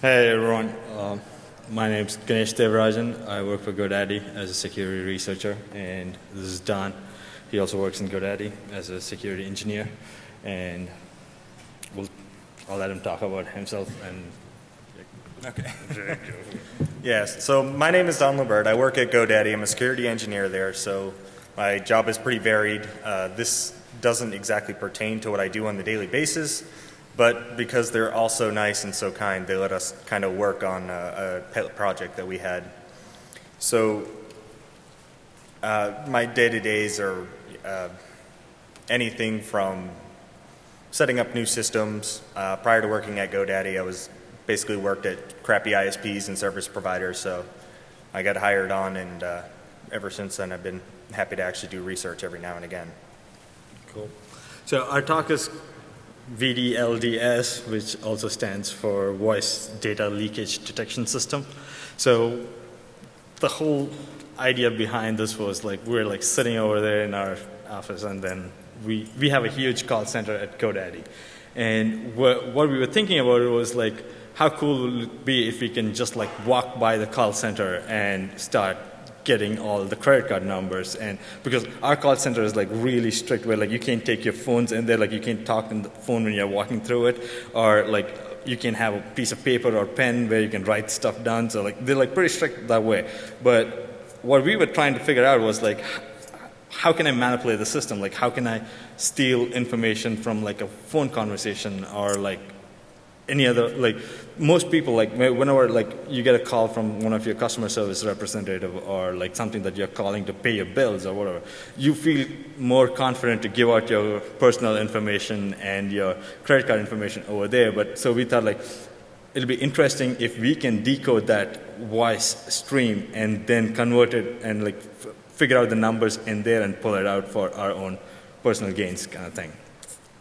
Hey everyone, my name is Ganesh Devarajan. I work for GoDaddy as a security researcher, and this is Don. He also works in GoDaddy as a security engineer, and I'll let him talk about himself. And okay. Yes, so my name is Don LeBert. I work at GoDaddy. I'm a security engineer there, so my job is pretty varied. This doesn't exactly pertain to what I do on the daily basis, but because they're all so nice and so kind, they let us kind of work on a pet project that we had. So my day-to-days are anything from setting up new systems. Prior to working at GoDaddy, I was basically worked at crappy ISPs and service providers, so I got hired on, and ever since then I've been happy to actually do research every now and again. Cool. So our talk is VDLDS, which also stands for Voice Data Leakage Detection System. So the whole idea behind this was we're sitting over there in our office, and then we have a huge call center at GoDaddy. And what we were thinking about it was how cool would it be if we can just walk by the call center and start getting all the credit card numbers. And because our call center is really strict, where you can't take your phones in there, you can't talk on the phone when you're walking through it, or you can have a piece of paper or pen where you can write stuff down. So they're pretty strict that way. But what we were trying to figure out was how can I manipulate the system? How can I steal information from a phone conversation, or any other, most people, whenever you get a call from one of your customer service representative, or something that you're calling to pay your bills or whatever, you feel more confident to give out your personal information and your credit card information over there. But so we thought it'll be interesting if we can decode that voice stream and then convert it and figure out the numbers in there and pull it out for our own personal gains kind of thing.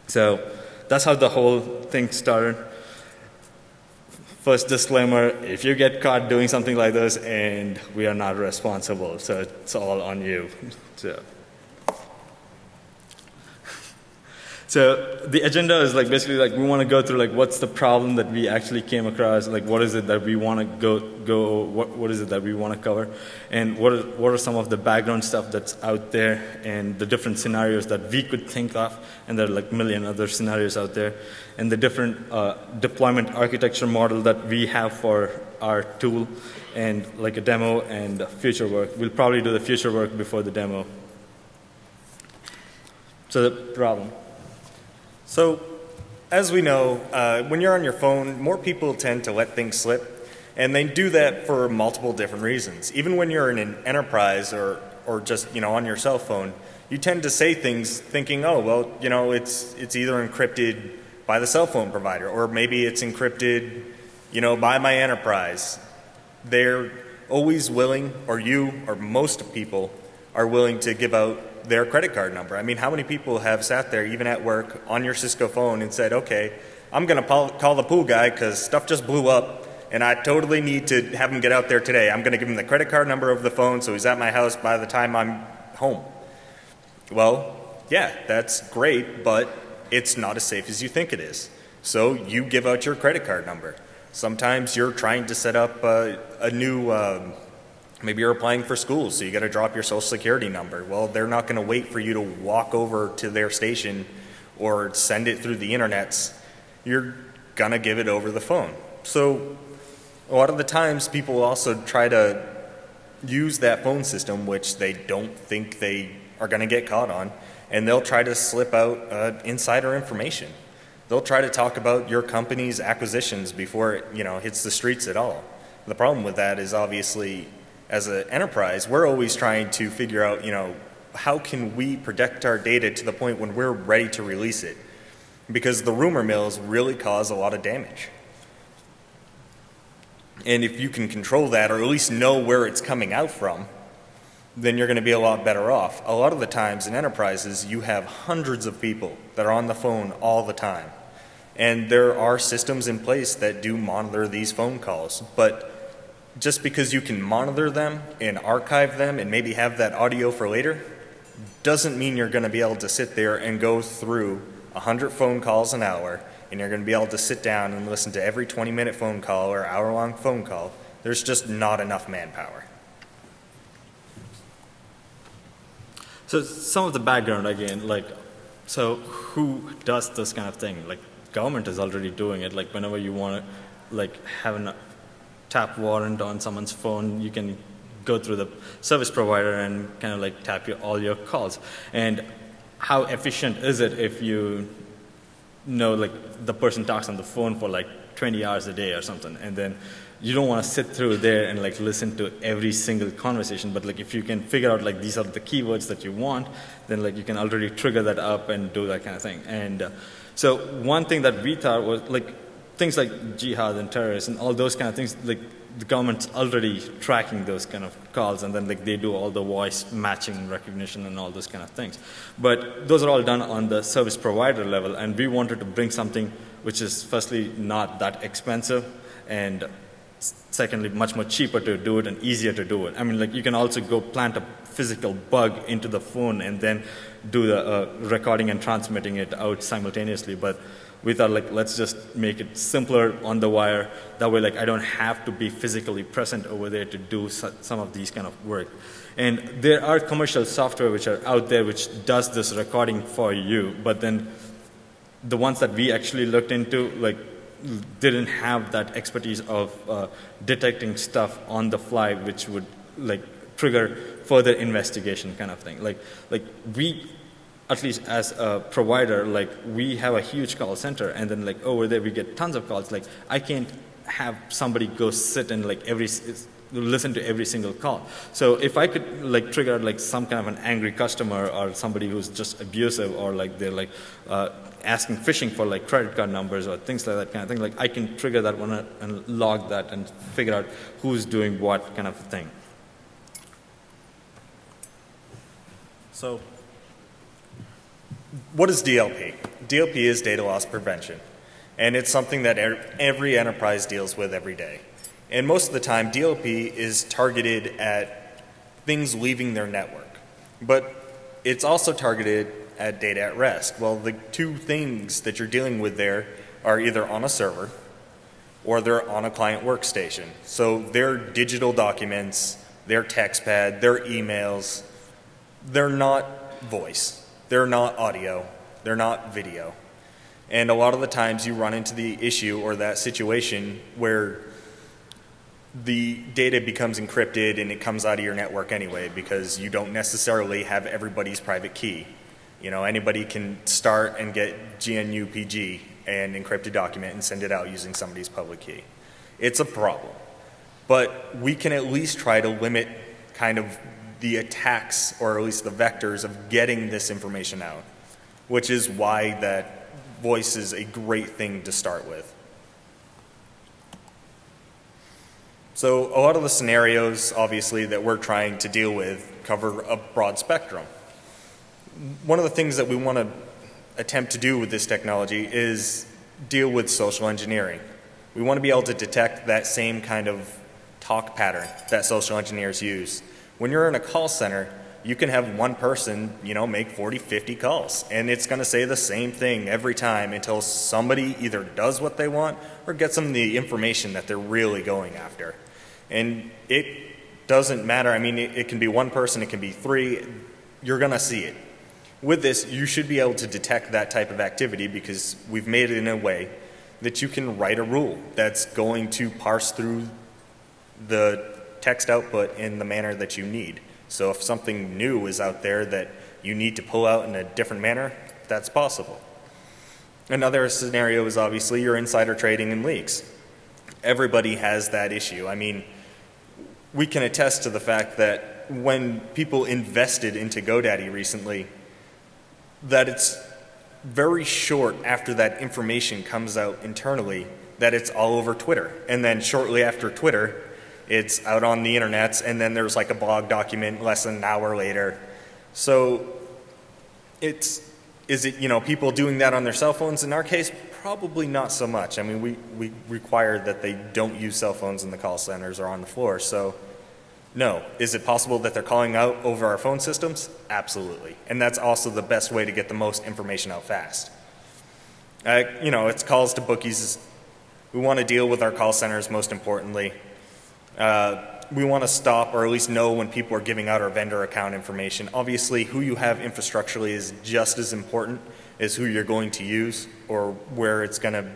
So that's how the whole thing started. First disclaimer, if you get caught doing something like this, and we are not responsible, so it's all on you. So the agenda is basically we want to go through what's the problem that we actually came across, what is it that we want to what is it that we want to cover, and what are some of the background stuff that's out there, and the different scenarios that we could think of, and there are a million other scenarios out there, and the different deployment architecture model that we have for our tool, and a demo and future work. We'll probably do the future work before the demo. So the problem. So, as we know, when you're on your phone, more people tend to let things slip, and they do that for multiple different reasons. Even when you're in an enterprise or just on your cell phone, you tend to say things thinking, oh, well, it's either encrypted by the cell phone provider, or maybe it's encrypted, by my enterprise. They're always willing, or most people are willing to give out their credit card number. I mean, how many people have sat there, even at work, on your Cisco phone and said, okay, I'm going to call the pool guy because stuff just blew up, and I totally need to have him get out there today. I'm going to give him the credit card number of the phone so he's at my house by the time I'm home. Well, yeah, that's great, but it's not as safe as you think it is. So you give out your credit card number. Sometimes you're trying to set up a new maybe you're applying for school, so you got to drop your social security number. Well, they're not going to wait for you to walk over to their station or send it through the internets. You're going to give it over the phone. So a lot of the times people also try to use that phone system, which they don't think they are going to get caught on, and they'll try to slip out insider information. They'll try to talk about your company's acquisitions before it hits the streets at all. The problem with that is obviously, as an enterprise, we're always trying to figure out, how can we protect our data to the point when we're ready to release it? Because the rumor mills really cause a lot of damage. And if you can control that, or at least know where it's coming out from, then you're going to be a lot better off. A lot of the times in enterprises, you have hundreds of people that are on the phone all the time. And there are systems in place that do monitor these phone calls. But just because you can monitor them and archive them and maybe have that audio for later doesn't mean you're going to be able to sit there and go through 100 phone calls an hour and you're going to be able to sit down and listen to every 20-minute phone call or hour-long phone call, there's just not enough manpower. So some of the background again, like, so who does this kind of thing? Like, government is already doing it. Like, whenever you want to, like, have a tap warrant on someone's phone, you can go through the service provider and kind of like tap all your calls. And how efficient is it if you know, like, the person talks on the phone for like 20 hours a day or something, and then you don't want to sit through there and like listen to every single conversation, but like if you can figure out like these are the keywords that you want, then like you can already trigger that up and do that kind of thing. And so one thing that we thought was like things like jihad and terrorists and all those kind of things, like the government's already tracking those kind of calls, and then like they do all the voice matching recognition and all those kind of things. But those are all done on the service provider level, and we wanted to bring something which is firstly not that expensive, and secondly much more cheaper to do it and easier to do it. I mean, like you can also go plant a physical bug into the phone and then do the recording and transmitting it out simultaneously, but we thought, like, let's just make it simpler on the wire. That way, like, I don't have to be physically present over there to do some of these kind of work. And there are commercial software which are out there which does this recording for you, but then the ones that we actually looked into, like, didn't have that expertise of detecting stuff on the fly, which would, like, trigger further investigation kind of thing. Like we, at least as a provider, like we have a huge call center, and then like over there we get tons of calls. Like I can't have somebody go sit and like listen to every single call. So if I could like trigger like some kind of an angry customer or somebody who's just abusive, or like they're like asking phishing for like credit card numbers or things like that kind of thing, like I can trigger that one and log that and figure out who's doing what kind of thing. So what is DLP? DLP is data loss prevention, and it's something that every enterprise deals with every day. And most of the time, DLP is targeted at things leaving their network, but it's also targeted at data at rest. Well, the two things that you're dealing with there are either on a server or they're on a client workstation. So their digital documents, their text pad, their emails, they're not voice. They're not audio, they're not video. And a lot of the times you run into the issue or that situation where the data becomes encrypted and it comes out of your network anyway because you don't necessarily have everybody's private key. You know, anybody can start and get GNU-PG and encrypt a document and send it out using somebody's public key. It's a problem. But we can at least try to limit kind of the attacks, or at least the vectors of getting this information out, which is why that voice is a great thing to start with. So a lot of the scenarios, obviously, that we're trying to deal with cover a broad spectrum. One of the things that we want to attempt to do with this technology is deal with social engineering. We want to be able to detect that same kind of talk pattern that social engineers use. When you're in a call center, you can have one person, you know, make 40, 50 calls, and it's going to say the same thing every time until somebody either does what they want or gets them the information that they're really going after. And it doesn't matter. I mean, it can be one person, it can be three. You're going to see it. With this, you should be able to detect that type of activity because we've made it in a way that you can write a rule that's going to parse through the text output in the manner that you need. So if something new is out there that you need to pull out in a different manner, that's possible. Another scenario is obviously your insider trading and leaks. Everybody has that issue. I mean, we can attest to the fact that when people invested into GoDaddy recently, that it's very short after that information comes out internally that it's all over Twitter. And then shortly after Twitter, it's out on the internet, and then there's like a blog document less than an hour later. So is it, you know, people doing that on their cell phones? In our case, probably not so much. I mean, we require that they don't use cell phones in the call centers or on the floor. So no. Is it possible that they're calling out over our phone systems? Absolutely. And that's also the best way to get the most information out fast. You know, it's calls to bookies. We want to deal with our call centers most importantly. We want to stop or at least know when people are giving out our vendor account information. Obviously, who you have infrastructurally is just as important as who you're going to use or where it's going to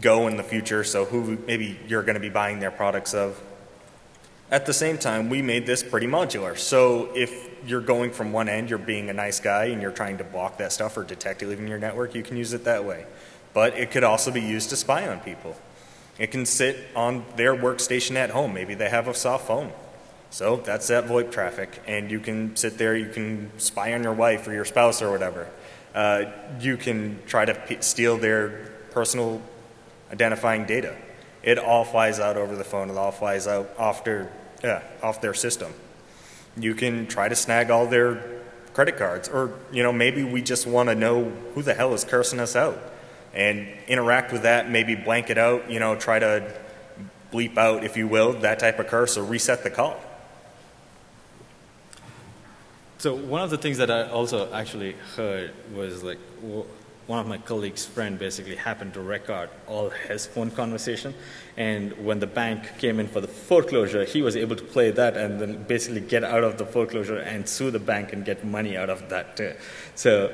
go in the future, so who maybe you're going to be buying their products of. At the same time, we made this pretty modular. So if you're going from one end, you're being a nice guy and you're trying to block that stuff or detect it leaving your network, you can use it that way. But it could also be used to spy on people. It can sit on their workstation at home. Maybe they have a soft phone. So that's that VoIP traffic. And you can sit there, you can spy on your wife or your spouse or whatever. You can try to steal their personal identifying data. It all flies out over the phone. It all flies out off their system. You can try to snag all their credit cards. Or, you know, maybe we just want to know who the hell is cursing us out. And interact with that, maybe blank it out, you know, try to bleep out, if you will, that type of curse or reset the call. So one of the things that I also actually heard was like one of my colleagues' friend basically happened to record all his phone conversation, and when the bank came in for the foreclosure, he was able to play that and then basically get out of the foreclosure and sue the bank and get money out of that too. So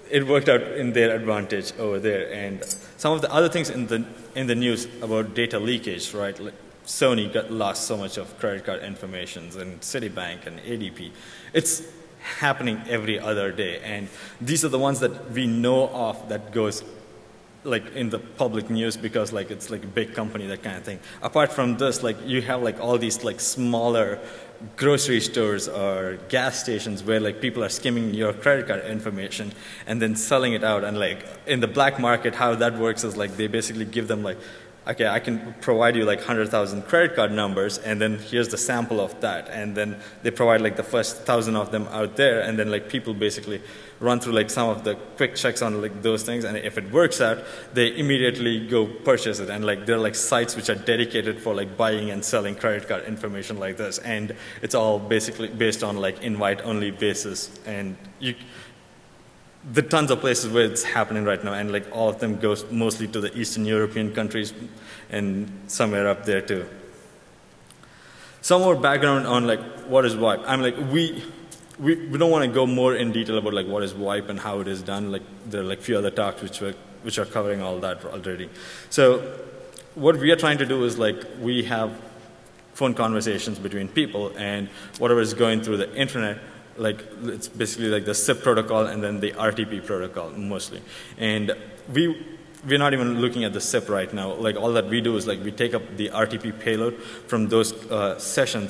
it worked out in their advantage over there. And some of the other things in the news about data leakage, right? Like Sony lost so much of credit card information, and Citibank and ADP. It's happening every other day, and these are the ones that we know of that goes like in the public news because like it's like a big company, that kind of thing. Apart from this, like you have like all these like smaller grocery stores or gas stations where like people are skimming your credit card information and then selling it out. And like in the black market, how that works is like they basically give them like, okay, I can provide you like 100,000 credit card numbers, and then here's the sample of that. And then they provide like the first 1,000 of them out there, and then like people basically run through like some of the quick checks on like those things, and if it works out, they immediately go purchase it. And like there are like sites which are dedicated for like buying and selling credit card information like this, and it's all basically based on like invite-only basis. And the tons of places where it's happening right now, and like all of them goes mostly to the Eastern European countries and somewhere up there too. Some more background on like what is VoIP. I'm like we don't want to go more in detail about like what is VoIP and how it is done. Like there are like few other talks which are covering all that already. So what we are trying to do is like we have phone conversations between people, and whatever is going through the internet, like it's basically like the SIP protocol and then the RTP protocol mostly. And we're not even looking at the SIP right now. Like all that we do is like we take up the RTP payload from those sessions